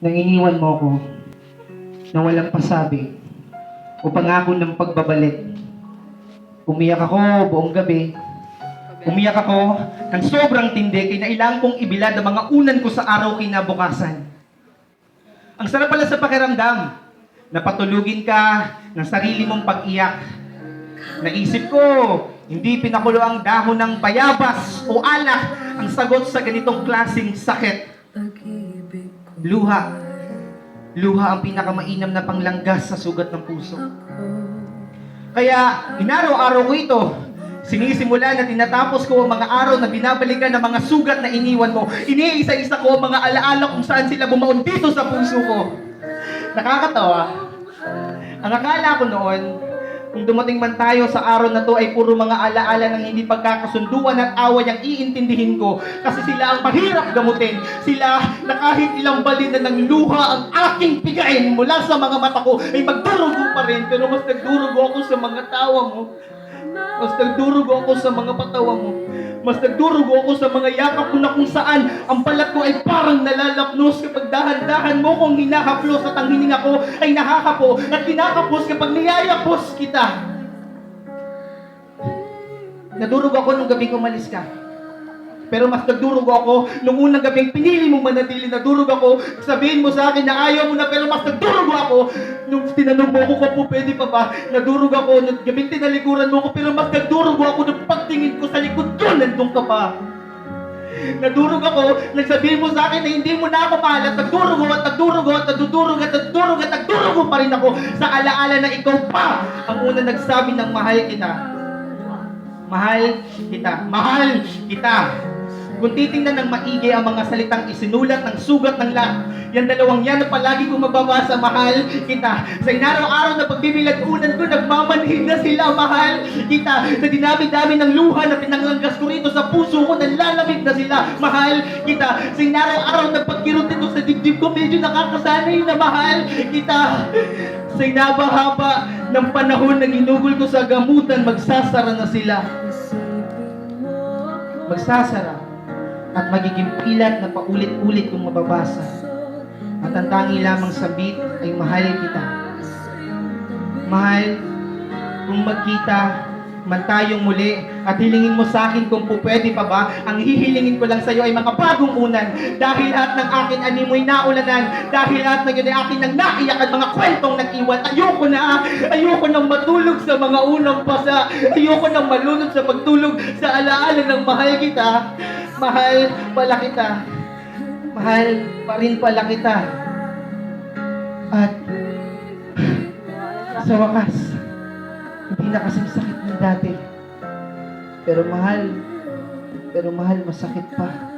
nang iniwan mo ako na walang pasabi o pangako ng pagbabalik. Umiyak ako buong gabi. Umiyak ako ng sobrang tindi, kinailangan kong ibilad ang mga unan ko sa araw kinabukasan. Ang sarap pala sa pakiramdam na patulugin ka ng sarili mong pag-iyak. Naisip ko, hindi pinakulo ang dahon ng bayabas o alak ang sagot sa ganitong klaseng sakit. Luha. Luha ang pinakamainam na panglanggas sa sugat ng puso. Kaya, inaraw-araw ko ito. Sinisimula na tinatapos ko ang mga araw na binabalikan ng mga sugat na iniwan mo. Iniisa-isa ko ang mga alaala kung saan sila bumaon dito sa puso ko. Nakakatawa. Ang akala ko noon, kung dumating man tayo sa araw na to ay puro mga alaala ng hindi pagkakasunduan at away ang iintindihin ko. Kasi sila ang mahirap gamutin. Sila na kahit ilang balina ng luha ang aking pigain mula sa mga mata ko ay magdurugo pa rin. Pero mas nagdurugo ako sa mga tawa mo. Mas nagdurugo ako sa mga patawa mo. Mas nagdurugo ako sa mga yakap mo na kung saan ang balat ko ay parang nalalapnos kapag dahan-dahan mo kong hinahaplos at ang hininga ko ay nakakapo at kinakapos kapag niyayapos kita. Nadurugo ako nung gabing umalis ka. Pero mas nagdurugo ako nung unang gabing pinili mong manatili. Nadurugo ako, sabihin mo sa akin na ayaw mo na, pero mas nagdurugo ako nung tinanong mo ko po pwede pa ba. Nadurugo ako nung gabing tinalikuran mo ko, pero mas nagdurugo ako nung pagtingin ko sa likod ko, nandun ka pa. Nadurog ako, nagsabihin mo sa akin na hindi mo na ako mahal at nagdurugo at nagdurugo at nagdudurugo at nagdurugo at nagdurugo pa rin ako sa alaala na ikaw pa ang una nagsabi ng mahal kita. Mahal kita. Mahal kita. Kung titingnan ng maigi ang mga salitang isinulat ng sugat ng lahat, yan dalawang yan na palagi kong mababasa, mahal kita. Sa inaraw-araw na pagbibilag-unan ko, nagmamanhid na sila, mahal kita. Sa dinami-dami ng luha na pinanglanggas ko rito sa puso ko, nalalamig na sila, mahal kita. Sa inaraw-araw na pagkirot nito sa dibdib ko, medyo nakakasanay na mahal kita. Sa inabahaba ng panahon na ginugol ko sa gamutan, magsasara na sila. Magsasara. At magiging pilat na paulit-ulit kung mababasa. At ang tangi lamang sabit ay mahal kita. Mahal, kung magkita man tayong muli at hilingin mo sa akin kung pwede pa ba, ang hihilingin ko lang sa iyo ay mga bagong unan. Dahil lahat ng akin animoy naulanan, dahil lahat ng yun ay akin nang naiyak at mga kwentong nag-iwan. Ayoko nang matulog sa mga unang pasa. Ayoko nang malunod sa pagtulog sa alaala ng mahal kita. Mahal pala kita. Mahal pa rin pala kita. At sa wakas, hindi na kasing sakit ng dati. Pero mahal, masakit pa.